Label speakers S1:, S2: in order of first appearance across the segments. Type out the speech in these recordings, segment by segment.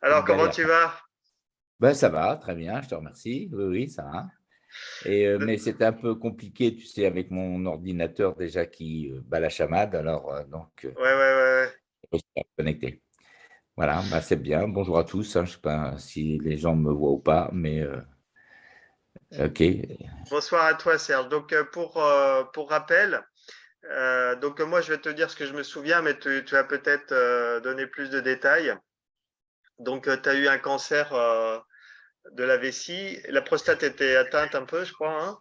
S1: Alors,
S2: Une
S1: comment
S2: galère.
S1: tu vas?
S2: Ben, ça va, très bien, je te remercie. Oui, oui, ça va. Mais c'était un peu compliqué, tu sais, avec mon ordinateur déjà qui bat la chamade. Alors,
S1: Ouais, ouais, ouais, ouais.
S2: je suis pas connecté. Voilà, bah, c'est bien. Bonjour à tous, hein. Je ne sais pas si les gens me voient ou pas, mais OK.
S1: Bonsoir à toi, Serge. Donc, pour rappel, moi, je vais te dire ce que je me souviens, mais tu vas peut-être donner plus de détails. Donc, tu as eu un cancer de la vessie. La prostate était atteinte un peu, je crois, hein.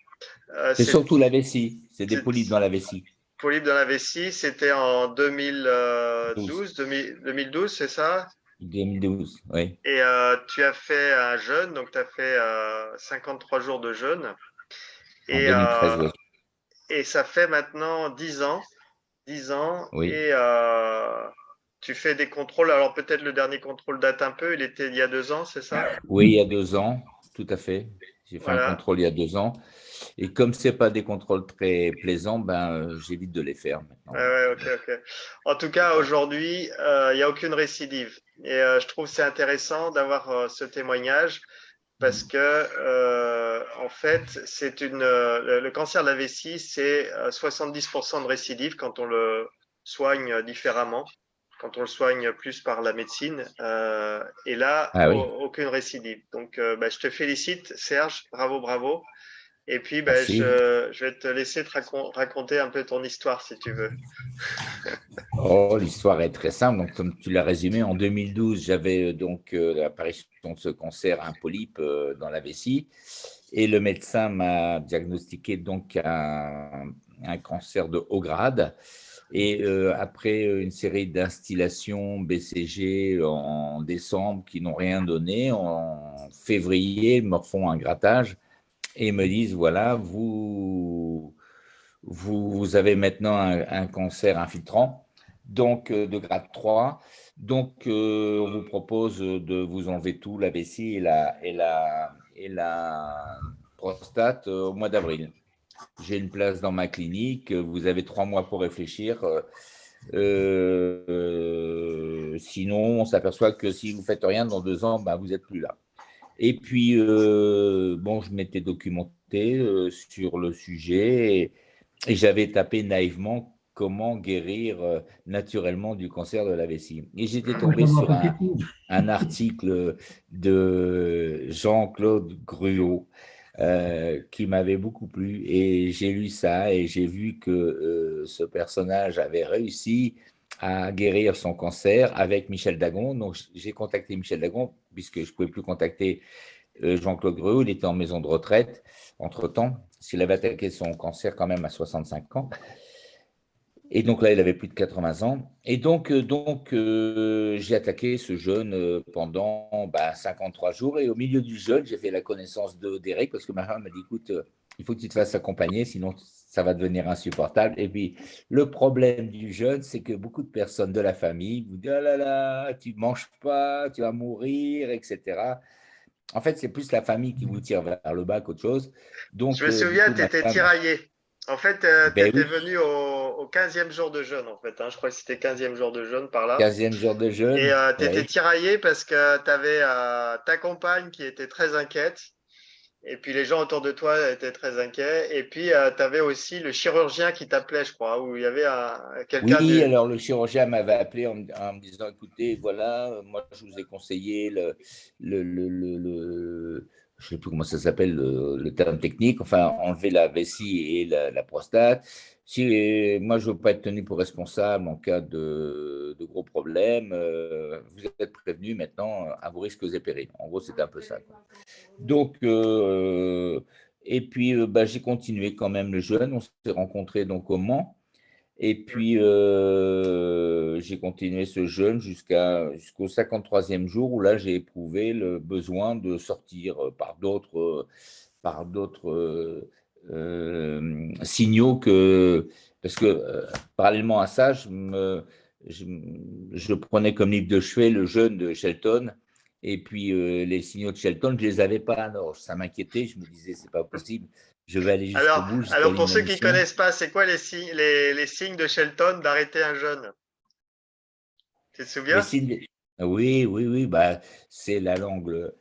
S2: C'est
S1: C'est
S2: surtout la vessie, c'est des
S1: c'est-
S2: polypes dans la vessie.
S1: polype dans la vessie. C'était en
S2: 12,
S1: 2012, c'est ça?
S2: 2012, oui,
S1: Et tu as fait un jeûne, donc tu as fait 53 jours de jeûne.
S2: en
S1: Et,
S2: 2013, oui.
S1: et ça fait maintenant 10 ans. 10 ans.
S2: Oui,
S1: Et tu fais des contrôles. Alors peut-être le dernier contrôle date un peu. Il était il y a 2 ans, c'est ça?
S2: oui, il y a 2 ans, tout à fait. J'ai fait un
S1: Voilà.
S2: contrôle il y a 2 ans. Et comme ce n'est pas des contrôles très plaisants, ben, j'évite de les faire
S1: Ouais,
S2: maintenant.
S1: ouais, ok, ok. En tout cas, aujourd'hui, il n'y a aucune récidive. Et je trouve que c'est intéressant d'avoir ce témoignage parce que, en fait, le cancer de la vessie, c'est 70% de récidive quand on le soigne différemment, quand on le soigne plus par la médecine. Et là,
S2: Ah oui,
S1: aucune récidive. Donc, je te félicite, Serge. Bravo, bravo. Et puis,
S2: merci.
S1: je vais te laisser raconter un peu ton histoire si tu veux.
S2: Oh, l'histoire est très simple. Donc, comme tu l'as résumé, en 2012, j'avais l'apparition de ce cancer, un polype dans la vessie, et le médecin m'a diagnostiqué donc un cancer de haut grade. Et après une série d'instillations BCG en décembre qui n'ont rien donné, en février, ils me refont un grattage et me disent voilà, vous avez maintenant un cancer infiltrant, donc de grade 3. Donc, on vous propose de vous enlever tout, la vessie et la prostate au mois d'avril. J'ai une place dans ma clinique, vous avez 3 mois pour réfléchir. Sinon, on s'aperçoit que si vous ne faites rien dans 2 ans, bah, vous n'êtes plus là. Et puis, bon, je m'étais documenté sur le sujet et j'avais tapé naïvement comment guérir naturellement du cancer de la vessie. Et j'étais tombé sur un article de Jean-Claude Gruot qui m'avait beaucoup plu. Et j'ai lu ça et j'ai vu que ce personnage avait réussi à guérir son cancer avec Michel Dagon. Donc, j'ai contacté Michel Dagon puisque je ne pouvais plus contacter Jean-Claude Gruot. Il était en maison de retraite entre-temps, s'il avait attaqué son cancer quand même à 65 ans. Et donc là, il avait plus de 80 ans. Et j'ai attaqué ce jeûne pendant 53 jours. Et au milieu du jeûne, j'ai fait la connaissance d'Eric parce que ma femme m'a dit, écoute, il faut que tu te fasses accompagner, sinon ça va devenir insupportable. Et puis, le problème du jeûne, c'est que beaucoup de personnes de la famille vous disent, ah là là, tu ne manges pas, tu vas mourir, etc. En fait, c'est plus la famille qui vous tire vers le bas qu'autre chose.
S1: Je
S2: Donc,
S1: me
S2: du
S1: souviens,
S2: coup,
S1: tu
S2: ma
S1: étais
S2: femme,
S1: tiraillé. En fait, tu
S2: ben
S1: étais
S2: oui,
S1: venu au 15e jour de jeûne, en fait, hein. Je crois que c'était 15e jour de jeûne par là.
S2: 15e jour de
S1: Et
S2: jeûne,
S1: tu étais
S2: oui.
S1: tiraillé parce que tu avais ta compagne qui était très inquiète. Et puis les gens autour de toi étaient très inquiets. Et puis tu avais aussi le chirurgien qui t'appelait, je crois, où il y avait quelqu'un
S2: Oui,
S1: du.
S2: alors le chirurgien m'avait appelé en me disant, écoutez, voilà, moi je vous ai conseillé je ne sais plus comment ça s'appelle, le terme technique, enfin, enlever la vessie et la prostate. Si moi je ne veux pas être tenu pour responsable en cas de gros problèmes, vous êtes prévenu maintenant à vos risques et périls. En gros, c'était un peu ça, quoi. Donc, et puis j'ai continué quand même le jeûne. On s'est rencontrés donc au Mans. Et puis, j'ai continué ce jeûne jusqu'au 53e jour où là, j'ai éprouvé le besoin de sortir par d'autres signaux parce que parallèlement à ça, je, je prenais comme livre de chevet le jeûne de Shelton. Et puis, les signaux de Shelton, je ne les avais pas. Alors, ça m'inquiétait. Je me disais, c'est pas possible. Je vais aller jusqu'au
S1: Alors,
S2: bout, jusqu'à
S1: alors pour ceux qui ne
S2: l'inanition.
S1: connaissent pas, c'est quoi les signes de Shelton d'arrêter un jeûne? Tu te
S2: Les
S1: souviens?
S2: signes, Oui, oui, oui, bah, c'est la langue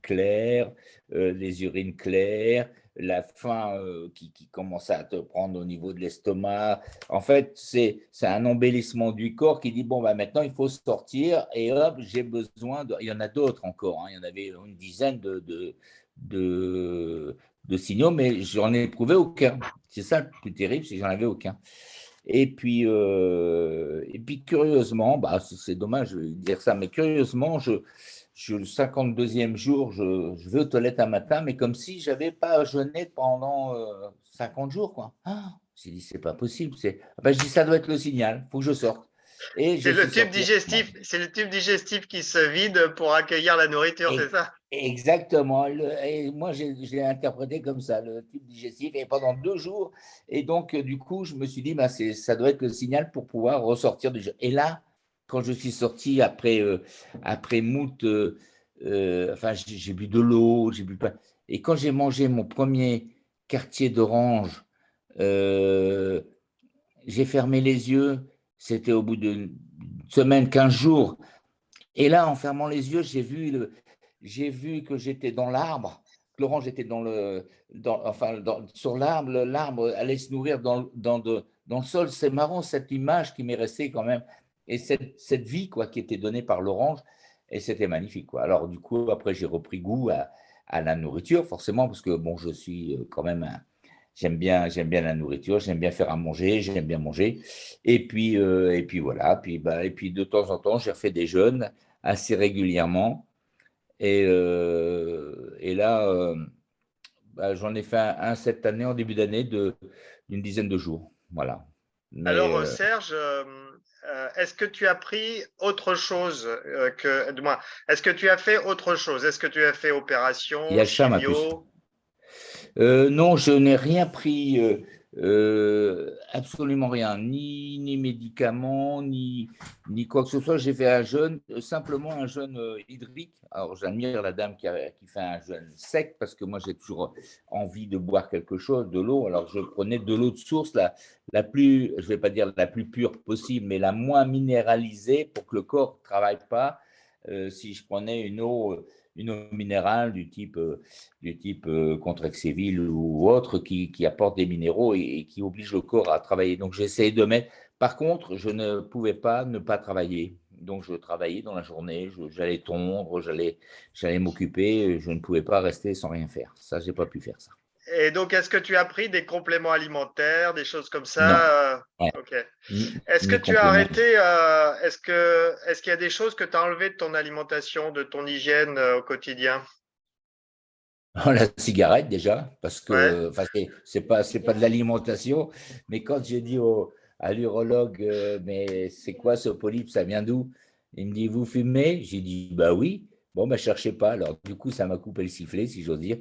S2: claire, les urines claires, la faim qui commence à te prendre au niveau de l'estomac. En fait, c'est un embellissement du corps qui dit, bon, bah, maintenant, il faut sortir et hop, j'ai besoin de... Il y en a d'autres encore, hein, il y en avait une dizaine de, de signaux, mais j'en ai éprouvé aucun. C'est ça le plus terrible, c'est que j'en avais aucun. Et puis curieusement, bah, c'est dommage de dire ça, mais curieusement, le 52e jour, je vais aux toilettes un matin, mais comme si je n'avais pas jeûné pendant 50 jours, quoi. Ah, j'ai dit, c'est pas possible. Je dis, ça doit être le signal, il faut que je sorte. Et je suis sorti.
S1: C'est le tube digestif qui se vide pour accueillir la nourriture, c'est
S2: Et,
S1: ça?
S2: exactement. Et moi, je l'ai interprété comme ça, le tube digestif, et pendant 2 jours. Et donc, du coup, je me suis dit, bah, ça doit être le signal pour pouvoir ressortir du jeu. Et là, quand je suis sorti après moult, enfin, j'ai bu de l'eau, j'ai bu pas. Et quand j'ai mangé mon premier quartier d'orange, euh, j'ai fermé les yeux. C'était au bout d'une semaine, 15 jours. Et là, en fermant les yeux, j'ai vu que j'étais dans l'arbre, que l'orange était sur l'arbre, l'arbre allait se nourrir dans le sol. C'est marrant cette image qui m'est restée quand même, et cette vie quoi, qui était donnée par l'orange, et c'était magnifique. Quoi. Alors du coup, après, j'ai repris goût à la nourriture, forcément, parce que bon, je suis quand même j'aime bien la nourriture, j'aime bien faire à manger, j'aime bien manger. Et puis voilà. Et puis de temps en temps, j'ai refait des jeûnes assez régulièrement. Et là, bah, j'en ai fait un cette année, en début d'année, d'une dizaine de jours. Voilà. Mais
S1: Alors, Serge, est-ce que tu as pris autre chose du moins, est-ce que tu as fait autre chose? Est-ce que tu as fait
S2: il y
S1: opération,
S2: a ça, ma puce.
S1: chimio?
S2: Non, je n'ai rien pris, absolument rien, ni médicaments, ni quoi que ce soit. J'ai fait un jeûne, simplement un jeûne hydrique. Alors, j'admire la dame qui fait un jeûne sec parce que moi, j'ai toujours envie de boire quelque chose, de l'eau. Alors, je prenais de l'eau de source, la plus, je ne vais pas dire la plus pure possible, mais la moins minéralisée pour que le corps ne travaille pas. Si je prenais une eau minérale du type Contrexéville ou autre qui apporte des minéraux et qui oblige le corps à travailler. Donc j'essayais de mettre. Par contre, je ne pouvais pas ne pas travailler. Donc je travaillais dans la journée, j'allais tondre, j'allais m'occuper, je ne pouvais pas rester sans rien faire. Ça, j'ai pas pu faire ça.
S1: Et donc, est-ce que tu as pris des compléments alimentaires, des choses comme
S2: Non,
S1: ça?
S2: ouais.
S1: Ok. Est-ce que
S2: Ni
S1: tu as
S2: complément.
S1: arrêté, est-ce qu'il y a des choses que tu as enlevées de ton alimentation, de ton hygiène au quotidien?
S2: La cigarette déjà, parce
S1: Ouais.
S2: que enfin, c'est pas de l'alimentation, mais quand j'ai dit à l'urologue, mais c'est quoi ce polype, ça vient d'où? Il me dit, vous fumez? J'ai dit, bah oui. Bon, bah cherchez pas. Alors, du coup, ça m'a coupé le sifflet, si j'ose dire.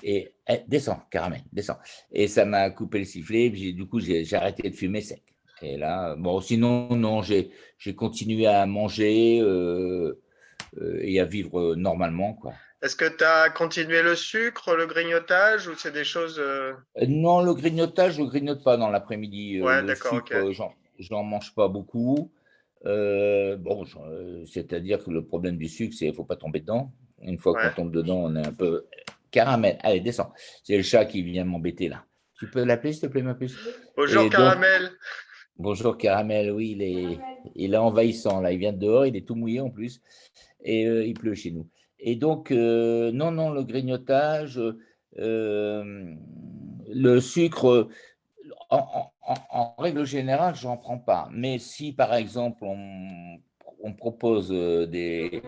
S2: Et descends, caramel, descends. Et ça m'a coupé le sifflet. Du coup, j'ai arrêté de fumer sec. Et là, bon, sinon, non, j'ai continué à manger et à vivre normalement, quoi.
S1: Est-ce que tu as continué le sucre, le grignotage ou c'est des choses…
S2: Non, le grignotage, je ne grignote pas dans l'après-midi.
S1: Ouais,
S2: Le
S1: d'accord, ok.
S2: sucre, j'en mange pas beaucoup. Bon, c'est-à-dire que le problème du sucre, c'est qu'il ne faut pas tomber dedans. Une fois qu'on
S1: Ouais.
S2: tombe dedans, on est un peu caramel. Allez, descends. C'est le chat qui vient m'embêter là. Tu peux l'appeler, s'il te plaît, ma puce?
S1: Bonjour
S2: Et donc,
S1: Caramel.
S2: bonjour Caramel, oui, il est envahissant là. Il vient de dehors, il est tout mouillé en plus. Et il pleut chez nous. Et donc, non, non, le grignotage, le sucre, en règle générale, je n'en prends pas. Mais si, par exemple, on propose des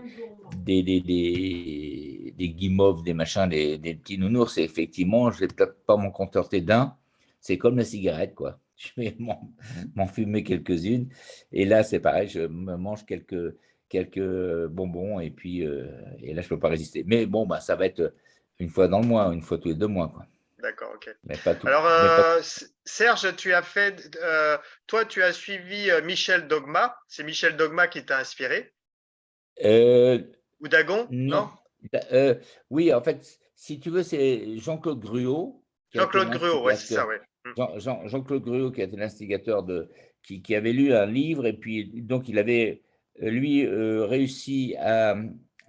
S2: guimauves, des machins, des petits nounours, et effectivement, je ne vais peut-être pas m'en contenter d'un. C'est comme la cigarette, quoi. Je vais m'en fumer quelques-unes. Et là, c'est pareil, je me mange quelques bonbons et là, je ne peux pas résister. Mais bon, bah, ça va être une fois dans le mois, une fois tous les 2 mois, quoi.
S1: D'accord, ok.
S2: Mais pas tout.
S1: Alors,
S2: Mais pas
S1: Serge, toi, tu as suivi Michel Dogma. C'est Michel Dogma qui t'a inspiré.
S2: euh,
S1: Ou Dagon, non?
S2: non. Euh, oui, en fait, si tu veux, c'est Jean-Claude Gruau qui a été
S1: Jean-Claude Gruau, ouais, c'est ça,
S2: l'instigateur.
S1: ouais.
S2: Jean-Claude Gruau qui a été l'instigateur qui avait lu un livre et puis donc il avait lui réussit à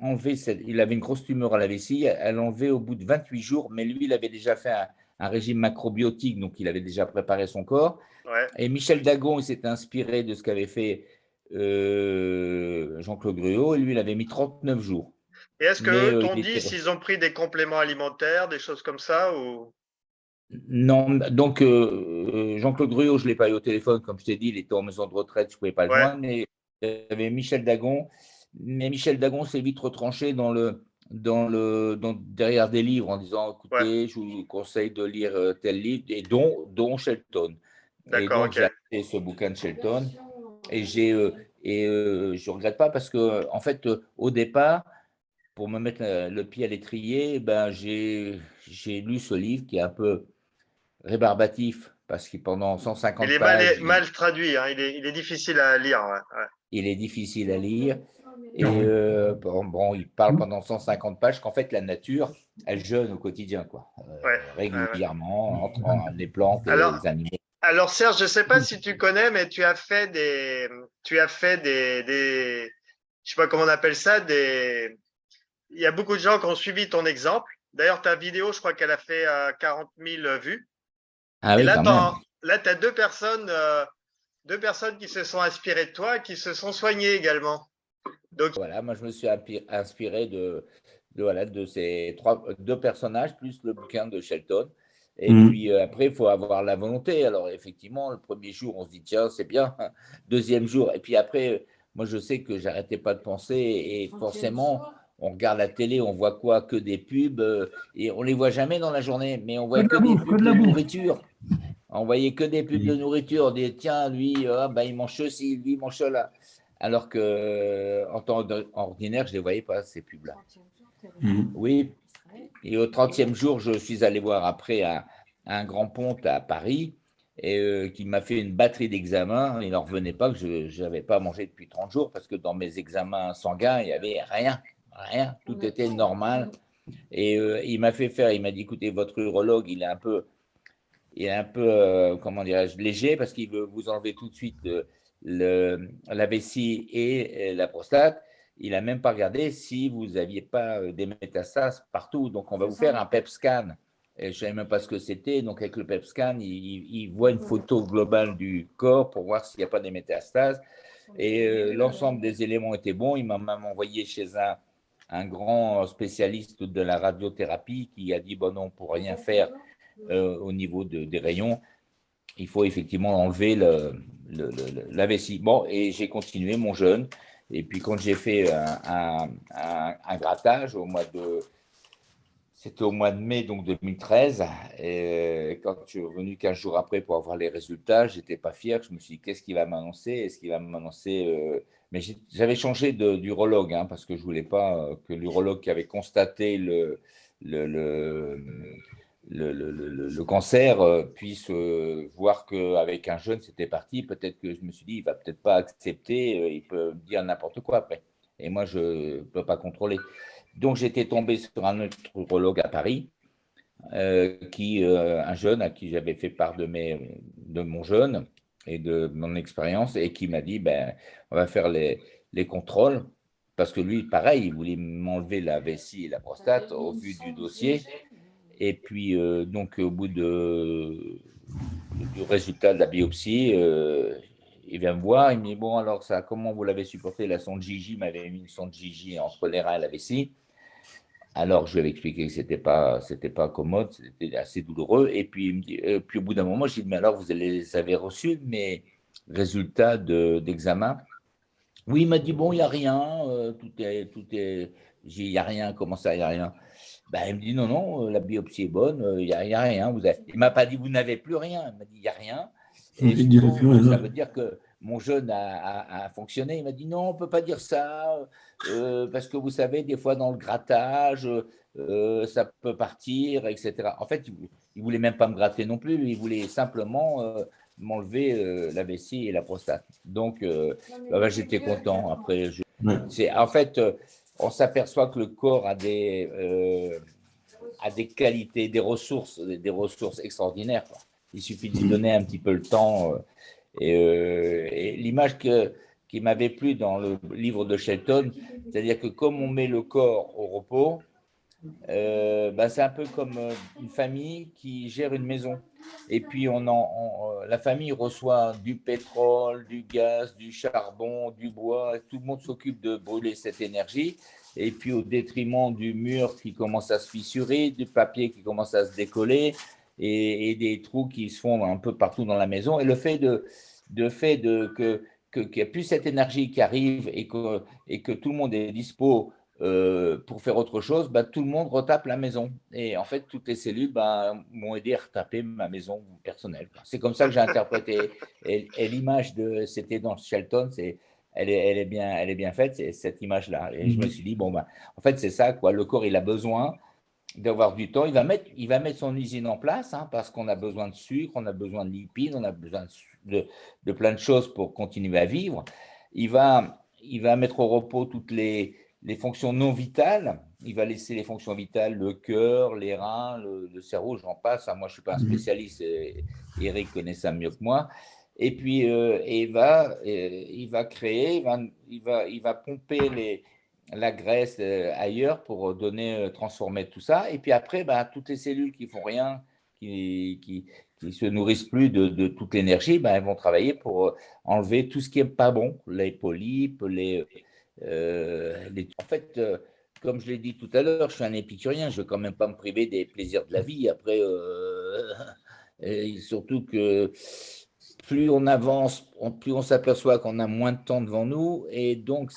S2: enlever, il avait une grosse tumeur à la vessie, à l'enlever au bout de 28 jours, mais lui, il avait déjà fait un régime macrobiotique, donc il avait déjà préparé son corps.
S1: Ouais.
S2: Et Michel Dagon, il s'est inspiré de ce qu'avait fait Jean-Claude Gruau, et lui, il avait mis 39 jours.
S1: Et est-ce que
S2: Mais
S1: eux t'ont
S2: il
S1: dit
S2: était…
S1: s'ils ont pris des compléments alimentaires, des choses comme ça ou…
S2: Non, donc Jean-Claude Gruau, je ne l'ai pas eu au téléphone, comme je t'ai dit, il était en maison de retraite, je ne pouvais pas le
S1: Ouais,
S2: joindre, mais il y avait Michel Dagon, mais Michel Dagon s'est vite retranché derrière des livres en disant,
S1: ouais.
S2: écoutez, je vous conseille de lire tel livre, et dont Shelton. Et
S1: D'accord,
S2: donc
S1: ok.
S2: j'ai acheté ce bouquin de Shelton, et je ne regrette pas parce que, en fait, au départ, pour me mettre le pied à l'étrier, ben, j'ai lu ce livre qui est un peu rébarbatif, parce que pendant
S1: Il
S2: 150
S1: est
S2: pages,
S1: mal traduit, hein. Il est difficile à lire. Ouais,
S2: il est difficile à lire. Et bon, il parle pendant 150 pages qu'en fait, la nature, elle jeûne au quotidien, quoi,
S1: ouais, ouais.
S2: régulièrement, entre les plantes et
S1: Alors,
S2: les animaux.
S1: alors Serge, je ne sais pas si tu connais, mais tu as fait je sais pas comment on appelle ça, il y a beaucoup de gens qui ont suivi ton exemple. D'ailleurs, ta vidéo, je crois qu'elle a fait 40 000 vues.
S2: Ah
S1: Et
S2: oui,
S1: là,
S2: quand même.
S1: tu as deux personnes qui se sont inspirées de toi, qui se sont soignées également. Donc,
S2: Voilà, moi, je me suis inspiré voilà, de ces deux personnages, plus le bouquin de Shelton. Et puis après, il faut avoir la volonté. Alors, effectivement, le premier jour, on se dit, tiens, c'est bien. Deuxième jour. Et puis après, moi, je sais que j'arrêtais pas de penser. Et forcément, on regarde la télé, on voit quoi? Que des pubs. Et on les voit jamais dans la journée, mais on
S3: Que
S2: voit
S3: de
S2: que
S3: la
S2: des
S3: bouffe, que
S2: pubs
S3: de
S2: de
S3: la bouffe.
S2: nourriture. On voyait que des pubs de nourriture. On dit, tiens, lui, bah, il mange ceci, lui, il mange cela. Alors que en temps ordinaire, je ne les voyais pas, ces pubs-là. Oui. Et au 30e jour, je suis allé voir après un grand ponte à Paris et qui m'a fait une batterie d'examens. Il n'en revenait pas que je n'avais pas mangé depuis 30 jours parce que dans mes examens sanguins, il n'y avait rien. Rien. Tout était normal. Et il m'a fait faire, il m'a dit, écoutez, votre urologue, il est un peu, comment dirais-je, léger parce qu'il veut vous enlever tout de suite la vessie et la prostate. Il n'a même pas regardé si vous n'aviez pas des métastases partout. Donc, on va vous faire un PET scan. Et je ne savais même pas ce que c'était. Donc, avec le PET scan, il voit une photo globale du corps pour voir s'il n'y a pas des métastases. Et l'ensemble des éléments étaient bons. Il m'a même envoyé chez un grand spécialiste de la radiothérapie qui a dit, bon non, pour rien faire au niveau des rayons, il faut effectivement enlever la vessie. Bon, et j'ai continué mon jeûne. Et puis quand j'ai fait un grattage c'était au mois de mai donc 2013, et quand je suis revenu 15 jours après pour avoir les résultats, j'étais pas fier. Je me suis dit, qu'est-ce qu'il va m'annoncer? Est-ce qu'il va m'annoncer Mais j'avais changé d'urologue hein, parce que je voulais pas que l'urologue qui avait constaté le, le, le cancer puisse voir qu'avec un jeune, c'était parti. Peut-être que je me suis dit, il va peut-être pas accepter, il peut dire n'importe quoi après. Et moi, je ne peux pas contrôler. Donc, j'étais tombé sur un autre urologue à Paris, un jeune à qui j'avais fait part de mon jeûne et de mon expérience, et qui m'a dit, ben, on va faire les contrôles, parce que lui, pareil, il voulait m'enlever la vessie et la prostate au vu du dossier. Et puis, donc, au bout du résultat de la biopsie, il vient me voir, il me dit, bon, alors, ça, comment vous l'avez supporté? La sonde Gigi m'avait mis une sonde Gigi entre les reins et la vessie. Alors, je lui avais expliqué que c'était pas commode, c'était assez douloureux. Et puis, il me dit, puis au bout d'un moment, je lui ai dit, mais alors, vous les avez reçus, mes résultats d'examen? Oui, il m'a dit, bon, il n'y a rien, il n'y a rien, comment ça, il n'y a rien? Ben, il me dit, non, non, la biopsie est bonne, il y a rien. Il ne m'a pas dit, vous n'avez plus rien. Il m'a dit, il n'y a rien. Et je
S3: Il
S2: dis,
S3: dirait
S2: bon,
S3: plus
S2: donc ça
S3: rien.
S2: veut dire que mon jeûne a fonctionné. Il m'a dit, non, on ne peut pas dire ça, parce que vous savez, des fois dans le grattage, ça peut partir, etc. En fait, il ne voulait même pas me gratter non plus, il voulait simplement m'enlever la vessie et la prostate. Donc, j'étais content. Après, en fait, on s'aperçoit que le corps a des qualités, des ressources extraordinaires, quoi. Il suffit de lui donner un petit peu le temps. Et l'image qui m'avait plu dans le livre de Shelton, c'est-à-dire que comme on met le corps au repos, c'est un peu comme une famille qui gère une maison. Et puis, la famille reçoit du pétrole, du gaz, du charbon, du bois. Tout le monde s'occupe de brûler cette énergie. Et puis, au détriment du mur qui commence à se fissurer, du papier qui commence à se décoller et des trous qui se font un peu partout dans la maison. Et le fait qu'il n'y a plus cette énergie qui arrive et que tout le monde est dispo pour faire autre chose, tout le monde retape la maison. Et en fait, toutes les cellules m'ont aidé à retaper ma maison personnelle. C'est comme ça que j'ai interprété. Et l'image c'était dans Shelton, elle est bien faite, c'est cette image-là. Et je me suis dit, en fait, c'est ça, quoi. Le corps, il a besoin d'avoir du temps. Il va mettre son usine en place, parce qu'on a besoin de sucre, on a besoin de lipides, on a besoin de plein de choses pour continuer à vivre. Il va mettre au repos toutes les fonctions non vitales. Il va laisser les fonctions vitales, le cœur, les reins, le cerveau, j'en passe. Moi, je ne suis pas un spécialiste. Eric connaît ça mieux que moi. Et puis, il va créer, il va pomper la graisse ailleurs pour transformer tout ça. Et puis après, toutes les cellules qui font rien, qui se nourrissent plus de toute l'énergie, elles vont travailler pour enlever tout ce qui est pas bon, les polypes, en fait, comme je l'ai dit tout à l'heure, je suis un épicurien, je ne vais quand même pas me priver des plaisirs de la vie. Après, et surtout que plus on avance, plus on s'aperçoit qu'on a moins de temps devant nous. Et donc,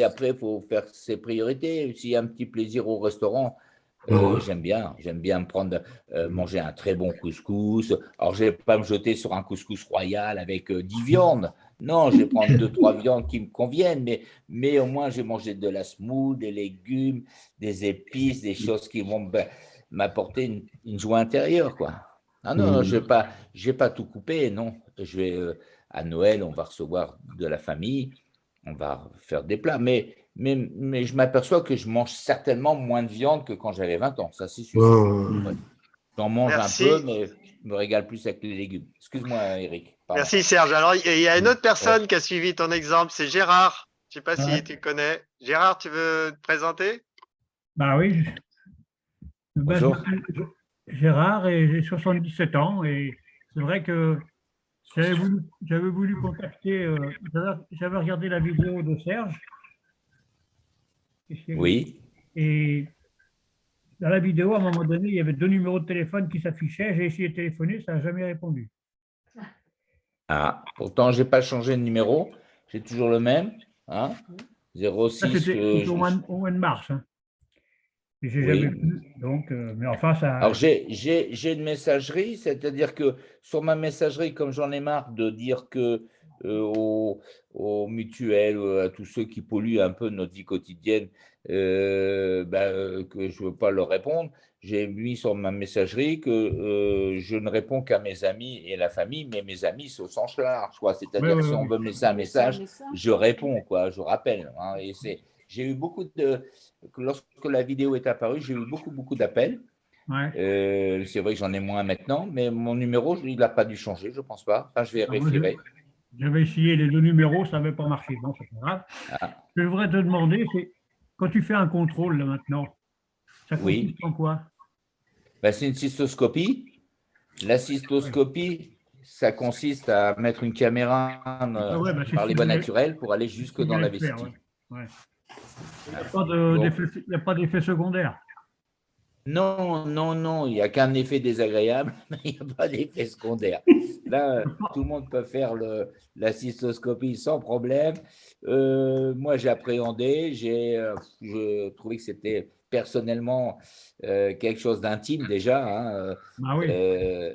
S2: après, il faut faire ses priorités. S'il y a un petit plaisir au restaurant, j'aime bien manger un très bon couscous. Alors, je ne vais pas me jeter sur un couscous royal avec 10 viandes. Non, je vais prendre 2-3 viandes qui me conviennent, mais au moins, j'ai mangé de la semoule, des légumes, des épices, des choses qui vont m'apporter une joie intérieure, quoi. Ah non, je vais pas tout couper, non. À Noël, on va recevoir de la famille, on va faire des plats, mais je m'aperçois que je mange certainement moins de viande que quand j'avais 20 ans, ça c'est sûr. Ouais. J'en mange un peu, mais je me régale plus avec les légumes. Excuse-moi, Eric.
S1: Pardon. Merci, Serge. Alors, il y a une autre personne qui a suivi ton exemple, c'est Gérard. Je ne sais pas si tu connais. Gérard, tu veux te présenter?
S3: Oui.
S2: Bonjour.
S3: Je m'appelle Gérard et j'ai 77 ans. Et c'est vrai que j'avais voulu contacter, j'avais regardé la vidéo de Serge.
S2: Oui.
S3: Et dans la vidéo, à un moment donné, il y avait 2 numéros de téléphone qui s'affichaient. J'ai essayé de téléphoner, ça n'a jamais répondu.
S2: Pourtant, je n'ai pas changé de numéro. J'ai toujours le même. 06.
S3: C'était au mois de mars. Et j'ai jamais pu. Donc, mais enfin, ça.
S2: Alors, j'ai une messagerie, c'est-à-dire que sur ma messagerie, comme j'en ai marre de dire que aux mutuelles, à tous ceux qui polluent un peu notre vie quotidienne, que je ne veux pas leur répondre, j'ai mis sur ma messagerie que je ne réponds qu'à mes amis et la famille, mais mes amis, c'est au sens large. C'est-à-dire que si on veut me laisser un message, je réponds, je rappelle. Et j'ai eu lorsque la vidéo est apparue, j'ai eu beaucoup d'appels. Ouais. C'est vrai que j'en ai moins maintenant, mais mon numéro, il n'a pas dû changer, je ne pense pas. Enfin, je vérifierai.
S3: J'avais essayé les 2 numéros, ça n'avait pas marché. Bon, c'est pas grave. Ce que je voudrais te demander, c'est quand tu fais un contrôle là, maintenant, ça consiste en quoi?
S2: C'est une cystoscopie. La cystoscopie, ça consiste à mettre une caméra par les voies naturelles pour aller jusque dans la vessie.
S3: Il n'y a pas d'effet secondaire.
S2: Non, il n'y a qu'un effet désagréable, mais il n'y a pas d'effet secondaire. Là, tout le monde peut faire la cystoscopie sans problème. Moi, j'ai appréhendé, je trouvais que c'était personnellement quelque chose d'intime déjà,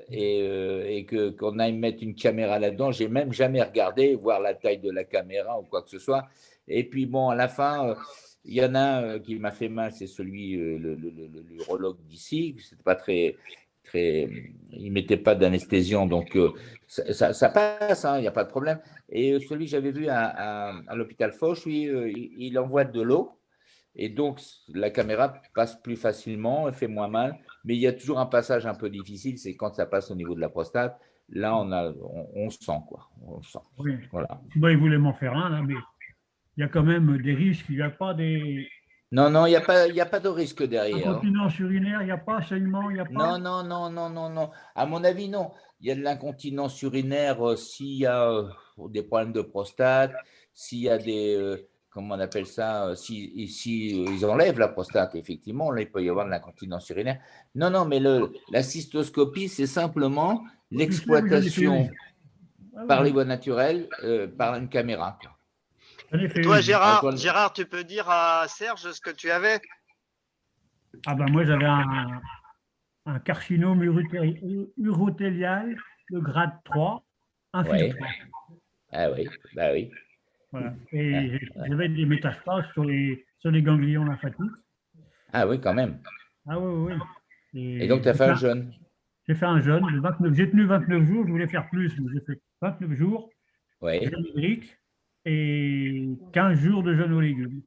S2: et qu'on aille mettre une caméra là-dedans. J'ai même jamais regardé, voir la taille de la caméra ou quoi que ce soit. Et puis bon, à la fin, il y en a un qui m'a fait mal, c'est celui, l'urologue d'ici. C'était pas très, il mettait pas d'anesthésiant, donc ça passe, il n'y a pas de problème. Et celui que j'avais vu à l'hôpital Foch, lui, il envoie de l'eau. Et donc, la caméra passe plus facilement, elle fait moins mal, mais il y a toujours un passage un peu difficile, c'est quand ça passe au niveau de la prostate. là, on sent, quoi. On sent.
S3: Oui.
S2: Voilà.
S3: Moi, ils voulaient m'en faire un, là, mais il y a quand même des risques. Il n'y a pas des
S2: Non, il n'y a pas de risque derrière.
S3: incontinence urinaire, il n'y a pas saignement, il n'y a pas.
S2: Non. À mon avis, non. Il y a de l'incontinence urinaire s'il y a des problèmes de prostate, s'il y a comment on appelle ça, si ils enlèvent la prostate, effectivement, là, il peut y avoir de l'incontinence urinaire. Non, mais la cystoscopie, c'est simplement
S3: Je sais, oui, j'en ai fait
S2: l'exploitation
S3: une. Ah
S2: par les
S3: oui,
S2: voies naturelles par une caméra, quoi.
S3: j'en ai
S1: Et
S3: fait
S1: toi,
S3: une.
S1: Gérard, tu peux dire à Serge ce que tu avais?
S3: Ah ben moi, j'avais un carcinome urothélial de grade 3
S2: Oui,
S3: infiltré.
S2: ah oui, bah oui.
S3: Voilà.
S2: Ah,
S3: Et
S2: ouais.
S3: j'avais des métastases sur les ganglions lymphatiques.
S2: Ah oui, quand même.
S3: Ah oui, oui.
S2: Et donc,
S3: Et
S2: tu as fait un jeûne.
S3: j'ai fait un jeûne de 29. J'ai tenu 29 jours, je voulais faire plus, mais j'ai fait 29 jours,
S2: Oui.
S3: jeûne hydrique et 15 jours de jeûne aux légumes.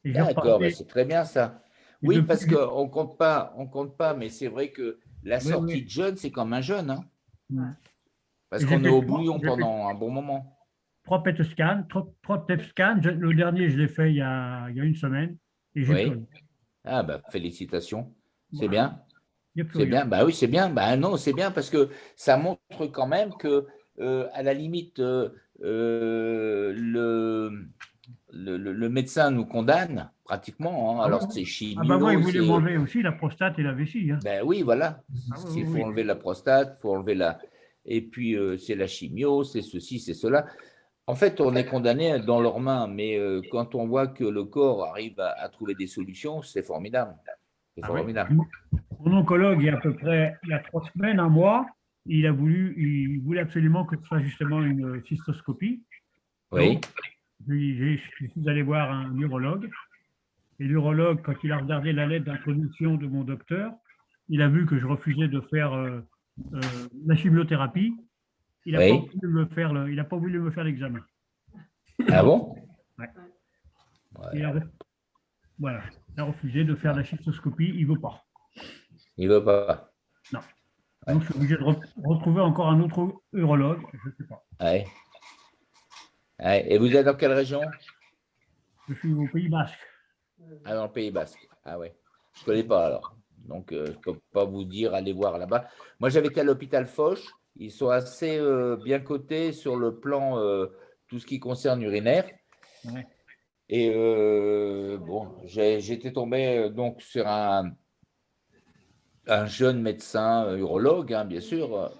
S3: Et j'ai
S2: D'accord, bah
S3: repassé.
S2: c'est très bien ça.
S3: Et
S2: Oui,
S3: depuis,
S2: parce qu'on compte pas, mais c'est vrai que la
S3: oui,
S2: sortie
S3: oui.
S2: de jeûne, c'est comme un jeûne, hein, parce
S3: Et j'ai
S2: qu'on est
S3: fait
S2: au bouillon
S3: j'ai fait
S2: pendant un bon moment.
S3: 3 PET scans, 3 PET scans. Le dernier, je l'ai fait il y a une semaine et j'ai plus
S2: Oui.
S3: rien.
S2: Ah, bah, félicitations. C'est
S3: Voilà.
S2: bien.
S3: Il n'y a plus
S2: C'est
S3: rien.
S2: bien. Bah oui, c'est bien. Bah non, c'est bien parce que ça montre quand même que, à la limite, le médecin nous condamne pratiquement, hein.
S3: Ah oui,
S2: Alors,
S3: oui.
S2: c'est
S3: Ah ben moi, il
S2: chimio,
S3: voulait
S2: c'est.
S3: m'enlever aussi la prostate et la vessie, hein.
S2: Ben oui, voilà.
S3: Ah oui,
S2: Il faut
S3: oui,
S2: enlever la prostate, il faut enlever la. Et puis, c'est la chimio, c'est ceci, c'est cela. En fait, on est condamné dans leurs mains, mais quand on voit que le corps arrive à trouver des solutions, c'est formidable. C'est
S3: Ah oui.
S2: formidable.
S3: Mon oncologue, il y a à peu près il y a 3 semaines, un mois, il voulait absolument que je fasse justement une cystoscopie.
S2: Oui,
S3: Donc, je suis allé voir un urologue. Et l'urologue, quand il a regardé la lettre d'introduction de mon docteur, il a vu que je refusais de faire la chimiothérapie. Il n'a pas
S2: oui.
S3: voulu me faire il a pas voulu me faire l'examen.
S2: Ah bon?
S3: Ouais. Il
S2: Ouais.
S3: a, voilà. Il a refusé de faire la cystoscopie. Il ne veut pas.
S2: Il veut pas.
S3: Non.
S2: Ouais.
S3: Donc, je suis obligé de retrouver encore un autre urologue. Je ne sais pas.
S2: Ouais. Ouais. Et vous êtes dans quelle région?
S3: Je suis au Pays Basque.
S2: Ah, dans le Pays Basque. Ah ouais. Je ne connais pas alors. Donc, je ne peux pas vous dire, allez voir là-bas. Moi, j'avais été à l'hôpital Foch. Ils sont assez bien cotés sur le plan tout ce qui concerne urinaire.
S3: Ouais.
S2: Et bon, j'étais tombé donc sur un jeune médecin urologue, hein, bien sûr,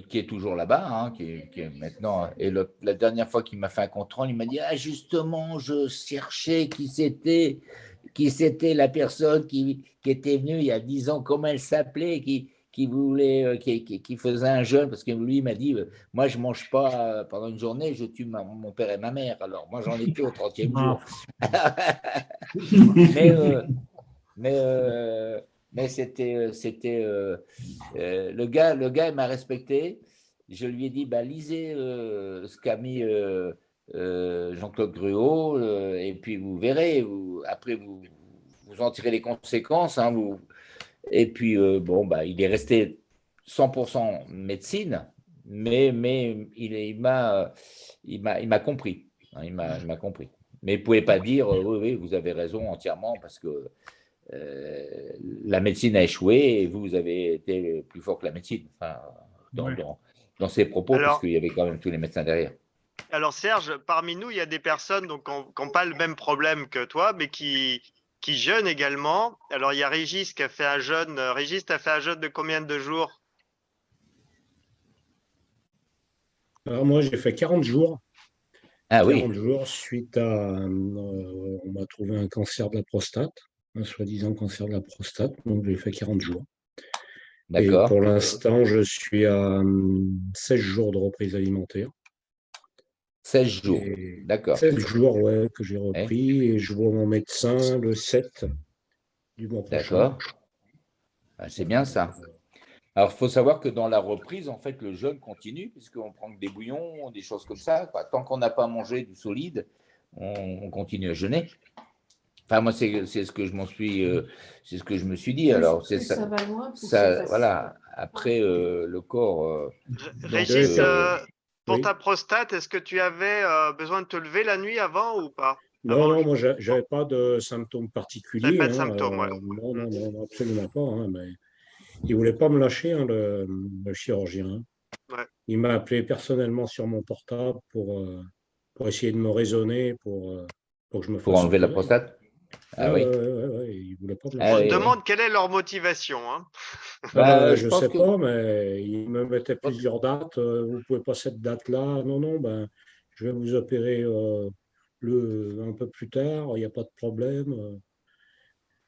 S2: qui est toujours là-bas, hein, qui est maintenant. Et la dernière fois qu'il m'a fait un contrôle, il m'a dit: ah, justement, je cherchais qui c'était la personne qui était venue il y a 10 ans, comment elle s'appelait, qui voulait, qui faisait un jeûne, parce que lui, il m'a dit: moi, je ne mange pas pendant une journée, je tue mon père et ma mère. Alors, moi, j'en étais au 30e
S3: Ah,
S2: jour. mais mais, euh, mais c'était le gars il m'a respecté. Je lui ai dit: bah, lisez ce qu'a mis Jean-Claude Gruau, et puis vous verrez, après vous en tirez les conséquences, hein, et puis bon, bah, il est resté 100% médecine, mais il m'a compris, hein, il m'a compris. Mais il ne pouvait pas dire: oui, oui, vous avez raison entièrement, parce que la médecine a échoué et vous avez été plus fort que la médecine, enfin, dans,
S3: ouais.
S2: dans, dans ses propos,
S1: Alors,
S2: puisqu'il y avait quand même tous les médecins derrière.
S1: alors Serge, parmi nous, il y a des personnes donc, qui n'ont pas le même problème que toi, mais qui jeûnent également. Alors, il y a Régis qui a fait un jeûne. Régis, tu as fait un jeûne de combien de jours?
S4: Alors moi, j'ai fait 40 jours.
S2: Ah
S4: 40
S2: oui,
S4: jours suite à, on m'a trouvé un cancer de la prostate, un soi-disant cancer de la prostate. Donc j'ai fait 40 jours. Et
S2: d'accord,
S4: pour l'instant, je suis à 16 jours de reprise alimentaire.
S2: 16 jours,
S4: Et
S2: d'accord.
S4: 16 jours, ouais, que j'ai
S2: Eh,
S4: repris. Et je vois mon médecin le 7 du mois prochain.
S2: d'accord. Ah, c'est bien ça. Alors, il faut savoir que dans la reprise, en fait, le jeûne continue, puisqu'on prend que des bouillons, des choses comme ça, quoi. Tant qu'on n'a pas mangé du solide, on continue à jeûner. Enfin, moi, c'est ce que je me suis dit.
S5: Oui,
S2: Alors, c'est
S5: plus
S2: ça.
S5: ça va loin, plus c'est
S2: Ça,
S5: facile.
S2: voilà. après, le corps…
S1: Régis, pour
S4: oui.
S1: ta prostate, est-ce que tu avais besoin de te lever la nuit avant ou pas?
S4: Non,
S1: Avant
S4: non,
S1: le-
S4: moi, j'avais pas de symptômes
S1: T'avais
S4: particuliers.
S1: pas de symptômes, ouais.
S4: Non, non, non, non, absolument pas. Mais il voulait pas me lâcher, hein, le chirurgien, hein.
S1: Ouais.
S4: Il m'a appelé personnellement sur mon portable pour essayer de me raisonner, pour que je me
S2: Pour
S4: fasse
S2: enlever la
S4: opérer.
S2: prostate? Ah oui.
S4: Il voulait pas me
S2: Ah
S1: On
S4: lâcher.
S1: se
S2: oui, oui.
S1: demande quelle est leur motivation, hein.
S4: Je
S2: pense
S4: sais
S2: que…
S4: pas, mais il me mettait plusieurs dates. Vous pouvez pas cette date-là. Non, non, ben, je vais vous opérer un peu plus tard. Il n'y a pas de problème.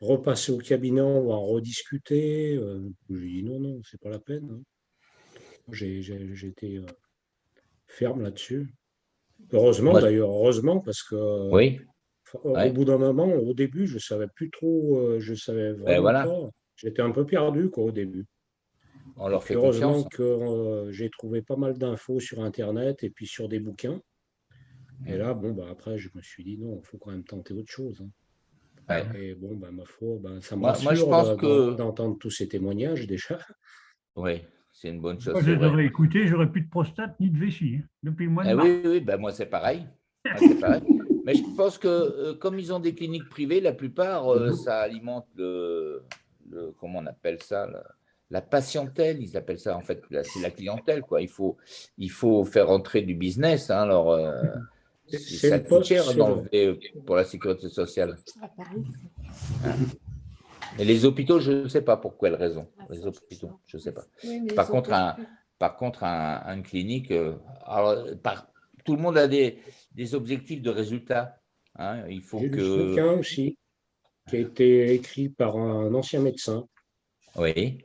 S4: Repasser au cabinet, on va en rediscuter. Je lui dis non, non, c'est pas la peine, hein. J'ai été ferme là-dessus. Heureusement
S2: Moi,
S4: d'ailleurs, heureusement, parce que
S2: oui,
S4: au
S2: ouais.
S4: bout d'un moment, au début, je savais plus trop, je savais
S2: Ben
S4: vraiment
S2: voilà,
S4: pas. J'étais un peu perdu quoi, au début.
S2: on
S4: Et
S2: leur
S4: puis
S2: fait
S4: heureusement
S2: confiance.
S4: que j'ai trouvé pas mal d'infos sur Internet et puis sur des bouquins. Et
S2: Mm.
S4: là, bon, bah, après, je me suis dit non, il faut quand même tenter autre chose, hein.
S2: Ouais.
S4: Et bon, bah, ma foi, bah, ça me
S2: Moi, je
S4: rassure
S2: pense que…
S4: d'entendre tous ces témoignages déjà.
S2: Oui, c'est une bonne chose,
S3: Moi, je
S2: c'est
S3: les
S2: vrai.
S3: aurais écoutés, j'aurais plus de prostate ni de vessie, hein, depuis le mois de
S2: Eh
S3: mars.
S2: oui, oui, ben moi, c'est pareil. Moi, c'est pareil. Mais je pense que comme ils ont des cliniques privées, la plupart, ça alimente comment on appelle ça, la patientèle, ils appellent ça en fait, c'est la clientèle, quoi. Il faut faire entrer du business, hein, alors
S4: C'est
S2: ça
S4: le
S2: coûte
S4: poste,
S2: cher d'enlever pour la sécurité sociale. Hein. Et les hôpitaux, je ne sais pas pour quelle raison. Les hôpitaux, je ne sais pas. Par contre, une clinique, alors, tout le monde a des objectifs de résultats, hein. Il faut
S4: J'ai lu ce
S2: que…
S4: bouquin aussi, qui a été écrit par un ancien médecin,
S2: Oui,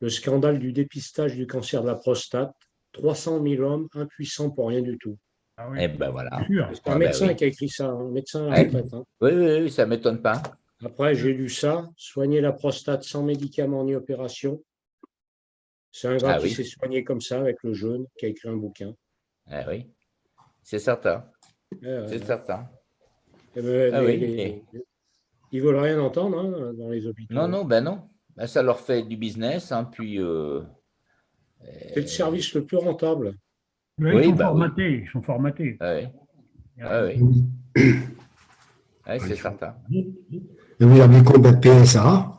S4: Le scandale du dépistage du cancer de la prostate, 300 000 hommes impuissants pour rien du tout.
S3: Ah oui,
S2: eh ben
S3: c'est
S2: voilà.
S3: sûr.
S4: C'est un
S2: Ah ben
S4: médecin
S2: oui.
S4: qui a écrit ça, un médecin à la
S2: Ouais.
S4: retraite, hein.
S2: Oui, oui, oui, ça ne m'étonne pas.
S4: Après, j'ai lu ça, soigner la prostate sans médicaments ni opération. C'est un gars
S2: Ah
S4: qui
S2: oui,
S4: s'est soigné comme ça avec le jeûne, qui a écrit un bouquin.
S2: ah oui, c'est certain, c'est
S4: Ouais.
S2: certain. Ah oui, mais…
S4: Ils veulent rien entendre, hein, dans les
S2: Non,
S4: hôpitaux, hein.
S2: non, ben non. Ben, ça leur fait du business, hein, puis…
S4: C'est le service le plus rentable.
S3: Mais ils
S2: oui,
S3: sont
S2: bah oui.
S3: formatés, ils sont formatés.
S2: Ah oui,
S3: Il y a
S2: ah
S3: rien.
S2: oui. Ouais, c'est certain.
S5: Et vous avez combien de PSA?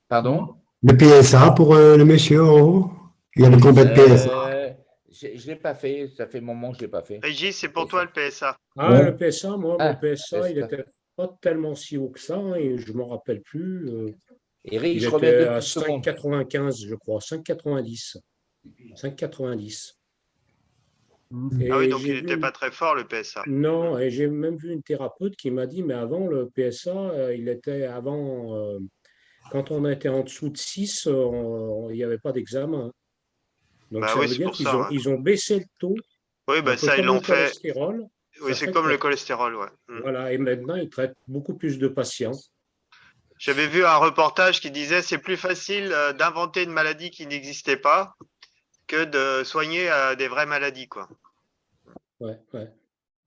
S2: Pardon?
S5: Le PSA pour le monsieur en haut? Il y avait combien de PSA?
S2: Je ne l'ai pas fait, ça fait un moment que je ne l'ai pas fait.
S1: Régis, c'est pour toi le PSA.
S4: Ah,
S5: Ouais.
S4: le PSA, moi, mon
S2: Ah,
S4: PSA, il
S2: c'est ça.
S4: n'était pas tellement si haut que ça, hein, et je ne m'en rappelle plus.
S2: Eric,
S4: Il
S2: je reviens
S4: était
S2: deux
S4: à
S2: petites secondes.
S4: 5,95, je crois, 5,90. 5,90.
S1: Ah oui,
S4: Et
S1: donc il
S4: j'ai
S1: n'était
S4: vu,
S1: pas très fort le PSA.
S4: non, et j'ai même vu une thérapeute qui m'a dit, mais avant, le PSA, quand on était en dessous de 6, il n'y avait pas d'examen. Donc
S1: Bah
S4: ça
S1: oui,
S4: veut
S1: c'est
S4: dire
S1: pour ça, ouais.
S4: ils ont baissé le taux,
S1: Oui,
S4: un
S1: bah
S4: peu
S1: ça, ils
S4: comme le
S1: l'ont fait.
S4: cholestérol.
S1: Oui,
S4: Ça
S1: c'est
S4: fait
S1: comme
S4: que,
S1: le cholestérol, ouais.
S4: voilà, et maintenant, ils traitent beaucoup plus de patients.
S1: J'avais vu un reportage qui disait c'est plus facile d'inventer une maladie qui n'existait pas que de soigner des vraies maladies, quoi.
S4: Ouais, ouais.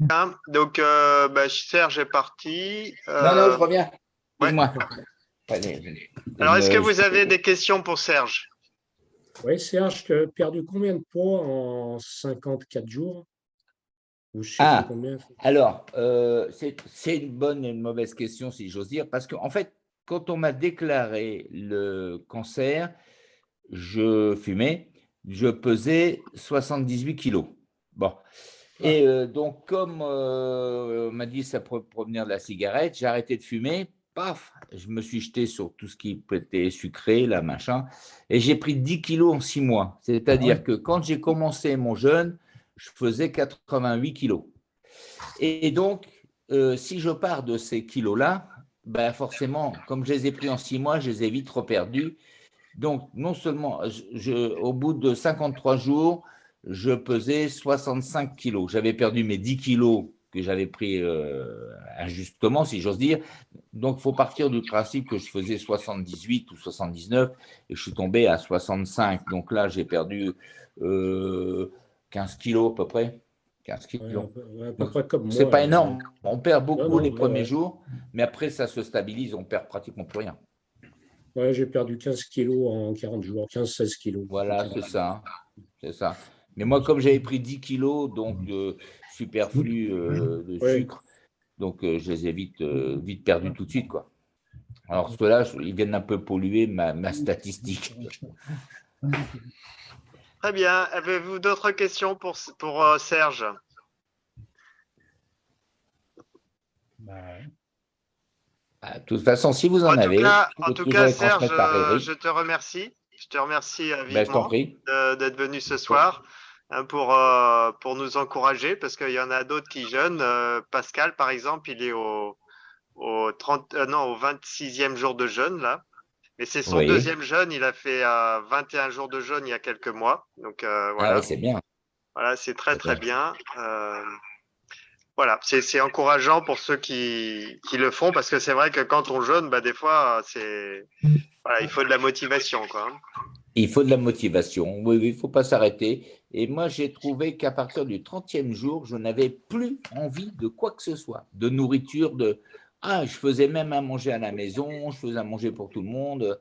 S1: Hein, donc, bah, Serge est parti.
S2: Non, non, je reviens.
S1: Ouais.
S2: Excuse-moi. Allez,
S1: Alors, est-ce que vous avez des questions pour Serge?
S4: Oui, Serge, tu as perdu combien de poids en 54 jours? Ou je sais plus
S2: Ah,
S4: combien.
S2: alors, c'est une bonne et une mauvaise question, si j'ose dire, parce qu'en fait, quand on m'a déclaré le cancer, je fumais, je pesais 78 kilos. Bon. Et donc, comme on m'a dit que ça pourrait provenir de la cigarette, j'ai arrêté de fumer. Paf, je me suis jeté sur tout ce qui était sucré, là, machin. Et j'ai pris 10 kilos en 6 mois. C'est-à-dire que quand j'ai commencé mon jeûne, je faisais 88 kilos. Et donc, si je pars de ces kilos-là, ben forcément, comme je les ai pris en 6 mois, je les ai vite reperdus. Donc, non seulement, au bout de 53 jours, je pesais 65 kilos. J'avais perdu mes 10 kilos que j'avais pris injustement, si j'ose dire. Donc, il faut partir du principe que je faisais 78 ou 79 et je suis tombé à 65. Donc là, j'ai perdu 15 kilos à peu près. 15 kilos.
S4: À peu
S2: Donc,
S4: près comme
S2: c'est
S4: moi,
S2: pas
S4: là.
S2: énorme. On perd
S4: Non,
S2: beaucoup
S4: non,
S2: les
S4: ouais,
S2: premiers
S4: ouais.
S2: jours, mais après, ça se stabilise, on perd pratiquement plus rien.
S4: Ouais, j'ai perdu 15 kilos en 40 jours, 15-16 kilos.
S2: Voilà, c'est ça. C'est ça. Mais moi, comme j'avais pris 10 kilos, donc superflu de
S4: Oui,
S2: sucre, donc je les ai vite perdus tout de suite, quoi. Alors ceux-là, ils viennent un peu polluer ma statistique.
S1: Très bien. Avez-vous d'autres questions pour Serge?
S2: De toute façon, si vous
S1: En
S2: en
S1: tout
S2: avez,
S1: cas,
S2: vous
S1: en
S2: pouvez
S1: tout
S2: toujours
S1: cas,
S2: les
S1: Serge,
S2: transmettre par
S1: je
S2: Eric.
S1: te remercie. Je te remercie
S2: Ben, je t'en
S1: vivement
S2: prie.
S1: d'être venu ce soir pour nous encourager parce qu'il y en a d'autres qui jeûnent. Pascal, par exemple, il est au 26e jour de jeûne là. Mais c'est son
S2: Oui.
S1: deuxième jeûne. Il a fait 21 jours de jeûne il y a quelques mois. Donc
S2: Ah
S1: voilà.
S2: oui, c'est bien.
S1: Voilà, c'est très
S2: C'est
S1: très
S2: bien.
S1: bien. Voilà, c'est encourageant pour ceux qui le font parce que c'est vrai que quand on jeûne, bah, des fois, voilà, il faut de la motivation, quoi.
S2: Il faut de la motivation. Oui, oui, il ne faut pas s'arrêter. Et moi, j'ai trouvé qu'à partir du 30e jour, je n'avais plus envie de quoi que ce soit, de nourriture, je faisais même à manger à la maison, je faisais à manger pour tout le monde,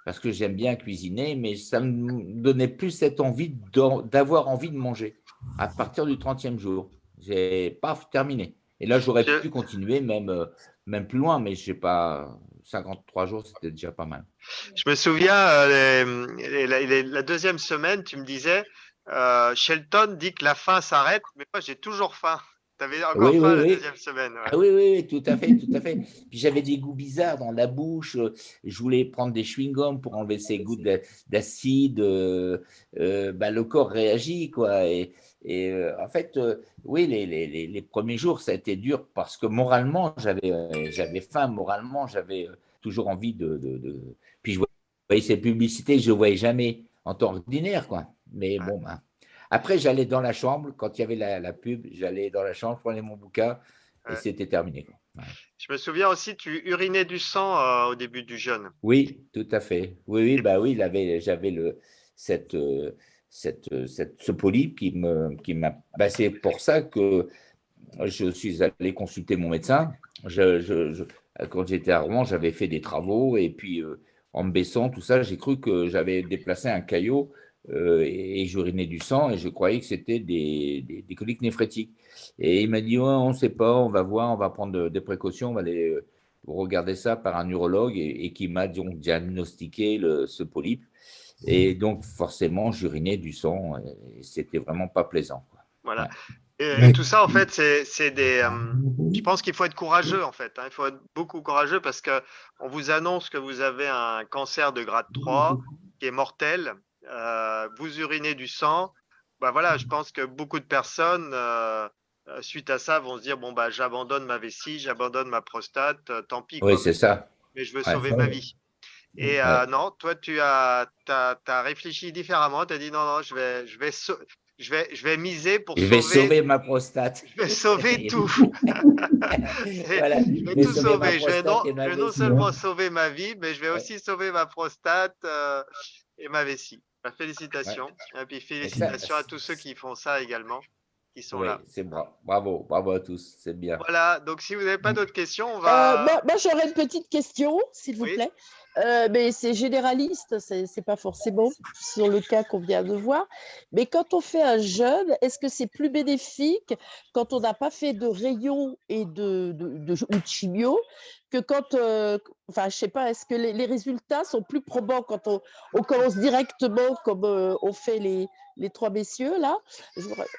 S2: parce que j'aime bien cuisiner, mais ça ne me donnait plus cette envie d'avoir envie de manger. À partir du 30e jour, j'ai paf, terminé. Et là, j'aurais
S1: Je,
S2: pu continuer même plus loin, mais je sais pas, 53 jours, c'était déjà pas mal.
S1: je me souviens, la deuxième semaine, tu me disais, Shelton dit que la faim s'arrête, mais moi, j'ai toujours faim. Tu avais encore
S2: Oui,
S1: faim
S2: oui,
S1: la
S2: oui.
S1: deuxième semaine. Ouais.
S2: Ah oui, oui, oui, tout à fait, tout à fait. Puis j'avais des goûts bizarres dans la bouche. Je voulais prendre des chewing-gums pour enlever ces goûts d'acide. Le corps réagit, quoi. En fait, oui, les premiers jours, ça a été dur parce que moralement, j'avais faim. Moralement, j'avais toujours envie Puis je voyais ces publicités que je ne voyais jamais en temps ordinaire, quoi. Mais
S1: Ouais.
S2: bon, après, j'allais dans la chambre, quand il y avait la pub, j'allais dans la chambre, je prenais mon bouquin et
S1: Ouais.
S2: c'était terminé, quoi. Ouais.
S1: Je me souviens aussi, tu urinais du sang au début du jeûne.
S2: Oui, tout à fait. Oui, oui,
S1: Et-
S2: bah oui, j'avais cette, ce polype qui m'a. Bah, c'est pour ça que je suis allé consulter mon médecin. Quand j'étais à Rouen, j'avais fait des travaux et puis en me baissant, tout ça, j'ai cru que j'avais déplacé un caillot et j'urinais du sang et je croyais que c'était des coliques néphrétiques. Et il m'a dit, ouais, on ne sait pas, on va voir, on va prendre des précautions, on va aller regarder ça par un urologue et qui m'a donc diagnostiqué ce polype. Et donc, forcément, j'urinais du sang et c'était vraiment pas plaisant, quoi.
S1: Voilà.
S2: Ouais.
S1: Et tout ça, en fait, c'est des. Je pense qu'il faut être courageux, en fait. Hein. Il faut être beaucoup courageux parce que on vous annonce que vous avez un cancer de grade 3 qui est mortel. Vous urinez du sang. Bah voilà, je pense que beaucoup de personnes, suite à ça, vont se dire bon bah j'abandonne ma vessie, j'abandonne ma prostate, tant pis
S2: Oui,
S1: quoi.
S2: c'est ça.
S1: Mais je veux
S2: Ouais.
S1: sauver ma vie. Et
S2: Ouais.
S1: non, toi, t'as réfléchi différemment. Tu as dit non, non, je vais miser pour
S2: Je vais
S1: sauver.
S2: sauver ma prostate.
S1: Je vais sauver tout.
S2: Voilà,
S1: Je
S2: je
S1: vais
S2: vais
S1: tout
S2: sauver ma
S1: sauver.
S2: prostate et
S1: Je
S2: ma
S1: vais non
S2: vessie.
S1: seulement sauver ma vie, mais je vais
S2: Ouais,
S1: aussi sauver ma prostate et ma vessie. Bah,
S2: ouais.
S1: félicitations. Et puis
S2: Et ça,
S1: félicitations à tous ceux qui font ça également, qui sont
S2: oui,
S1: là.
S2: c'est bravo, bravo à tous, c'est bien.
S1: Voilà. Donc, si vous n'avez pas d'autres questions, on va.
S6: Moi, j'aurais une petite question, s'il vous
S1: Oui.
S6: plaît. Mais c'est généraliste, c'est pas forcément sur le cas qu'on vient de voir. Mais quand on fait un jeûne, est-ce que c'est plus bénéfique quand on n'a pas fait de rayons et ou de chimio que quand, enfin, je sais pas, est-ce que les résultats sont plus probants quand on commence directement comme on fait les trois messieurs là?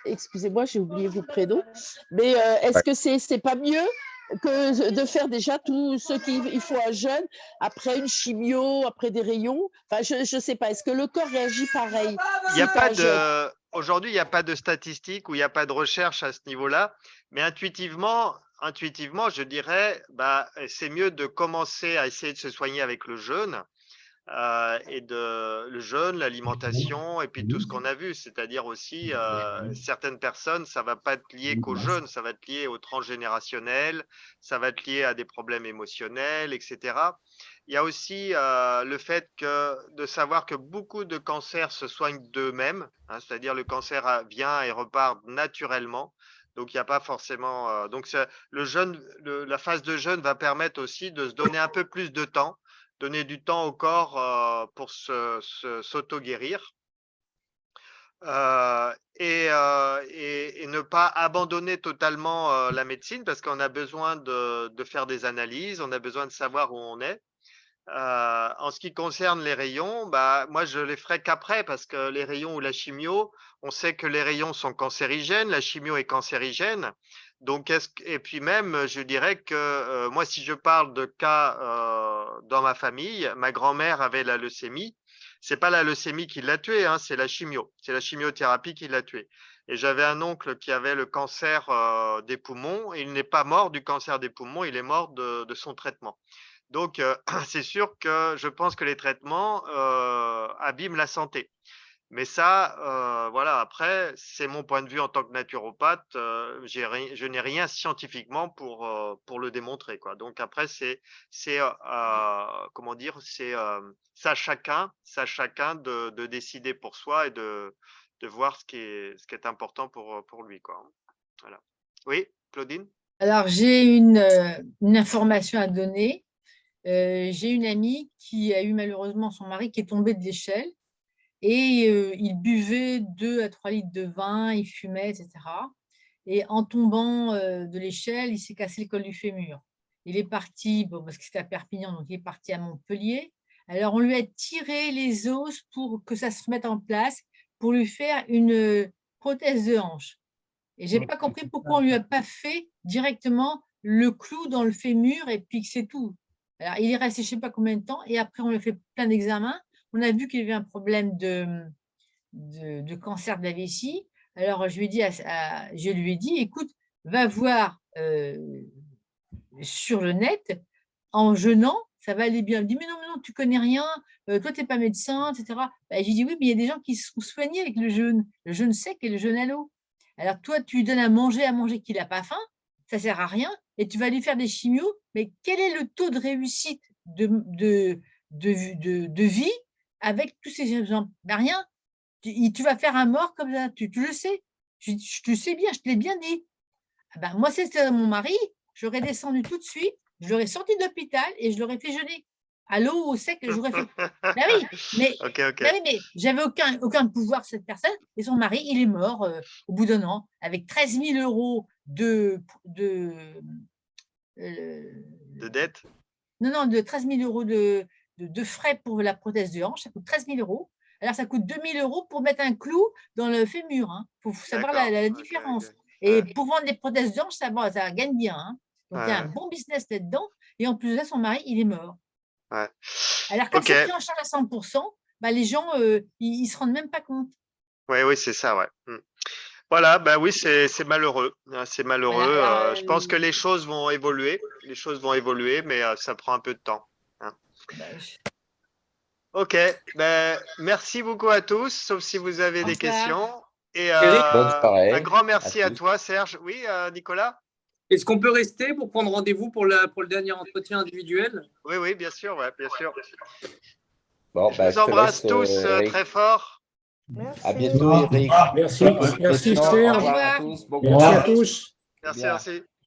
S6: Excusez-moi, j'ai oublié vos prénoms. Mais est-ce
S2: Ouais.
S6: que c'est pas mieux que de faire déjà tout ce qu'il faut à jeûne, après une chimio, après des rayons? Enfin, je ne sais pas. Est-ce que le corps réagit pareil
S1: Il y a
S6: suite
S1: pas
S6: à un jeûne?
S1: aujourd'hui, il n'y a pas de statistiques ou il n'y a pas de recherche à ce niveau-là, mais intuitivement, je dirais, bah, c'est mieux de commencer à essayer de se soigner avec le jeûne le jeûne, l'alimentation et puis tout ce qu'on a vu, c'est-à-dire aussi certaines personnes, ça va pas être lié qu'au jeûne, ça va être lié au transgénérationnel, ça va être lié à des problèmes émotionnels, etc. Il y a aussi le fait de savoir que beaucoup de cancers se soignent d'eux-mêmes, hein, c'est-à-dire le cancer vient et repart naturellement. Donc, il n'y a pas forcément. Le jeûne, la phase de jeûne va permettre aussi de se donner un peu plus de temps donner du temps au corps pour s'auto-guérir. Et ne pas abandonner totalement la médecine parce qu'on a besoin de faire des analyses, on a besoin de savoir où on est. En ce qui concerne les rayons, bah, moi je les ferai qu'après parce que les rayons ou la chimio, on sait que les rayons sont cancérigènes, la chimio est cancérigène. Donc, et puis même, je dirais que moi, si je parle de cas dans ma famille, ma grand-mère avait la leucémie. C'est pas la leucémie qui l'a tuée, hein, c'est la chimio. C'est la chimiothérapie qui l'a tuée. Et j'avais un oncle qui avait le cancer des poumons. Et il n'est pas mort du cancer des poumons, il est mort de son traitement. Donc, c'est sûr que je pense que les traitements abîment la santé. Mais ça, voilà, après, c'est mon point de vue en tant que naturopathe. Je n'ai rien scientifiquement pour le démontrer, quoi. Donc après, comment dire, c'est ça à chacun de décider pour soi et de voir ce qui est important pour lui, quoi. Voilà. Oui, Claudine?
S7: Alors, j'ai une information à donner. J'ai une amie qui a eu malheureusement son mari qui est tombé de l'échelle et il buvait 2 à 3 litres de vin, il fumait, etc. Et en tombant de l'échelle, il s'est cassé le col du fémur. Il est parti, bon, parce que c'était à Perpignan, donc il est parti à Montpellier. Alors, on lui a tiré les os pour que ça se mette en place, pour lui faire une prothèse de hanche. Et je n'ai pas compris pourquoi on ne lui a pas fait directement le clou dans le fémur et puis que c'est tout. Alors, il est resté je ne sais pas combien de temps et après, on lui a fait plein d'examens. On a vu qu'il avait un problème de cancer de la vessie. Alors, je lui ai dit, écoute, va voir sur le net, en jeûnant, ça va aller bien. Il me dit, mais non, tu connais rien, toi, tu n'es pas médecin, etc. Ben, je lui dis, oui, mais il y a des gens qui se sont soignés avec le jeûne sec et le jeûne à l'eau. Alors, toi, tu lui donnes à manger qu'il n'a pas faim, ça ne sert à rien, et tu vas lui faire des chimios, mais quel est le taux de réussite de vie avec tous ces exemples? Ben, rien. Tu vas faire un mort comme ça, tu le sais. Tu le sais bien, je te l'ai bien dit. Ben, moi, c'était mon mari, j'aurais descendu tout de suite, je l'aurais sorti de l'hôpital et je l'aurais fait jeûner. À l'eau, au sec, j'aurais fait. Ben oui, mais,
S1: Okay.
S7: ben oui, mais j'avais aucun pouvoir sur cette personne. Et son mari, il est mort au bout d'un an avec 13 000 € de
S1: dette?
S7: Non, de 13 000 € de frais pour la prothèse de hanche. Ça coûte 13 000 €. Alors, ça coûte 2 000 € pour mettre un clou dans le fémur. Il faut savoir la différence.
S1: Okay.
S7: Et pour vendre des prothèses de hanche, ça gagne bien. Hein. Donc, il y a un bon business là-dedans. Et en plus de ça, son mari, il est mort.
S1: Ouais.
S7: Alors, quand c'est pris en charge à 100%, bah, les gens, ils ne se rendent même pas compte.
S1: Oui, c'est ça, ouais. Voilà, bah oui, c'est malheureux. C'est malheureux.
S7: Voilà,
S1: je pense que les choses vont évoluer. Mais ça prend un peu de temps. Hein. Ok, merci beaucoup à tous, sauf si vous avez des questions. Et
S2: Bonne soirée
S1: un grand merci à
S2: tous.
S1: toi, Serge. Oui, Nicolas?
S8: Est-ce qu'on peut rester pour prendre rendez-vous pour le dernier entretien individuel?
S1: Oui, bien sûr, bien sûr.
S2: Bon,
S1: Je vous embrasse tous très fort.
S6: Merci.
S2: À bientôt, Eric.
S4: Merci,
S2: Merci,
S4: Serge.
S2: Au revoir à tous. Bon
S4: Merci à tous.
S1: Merci.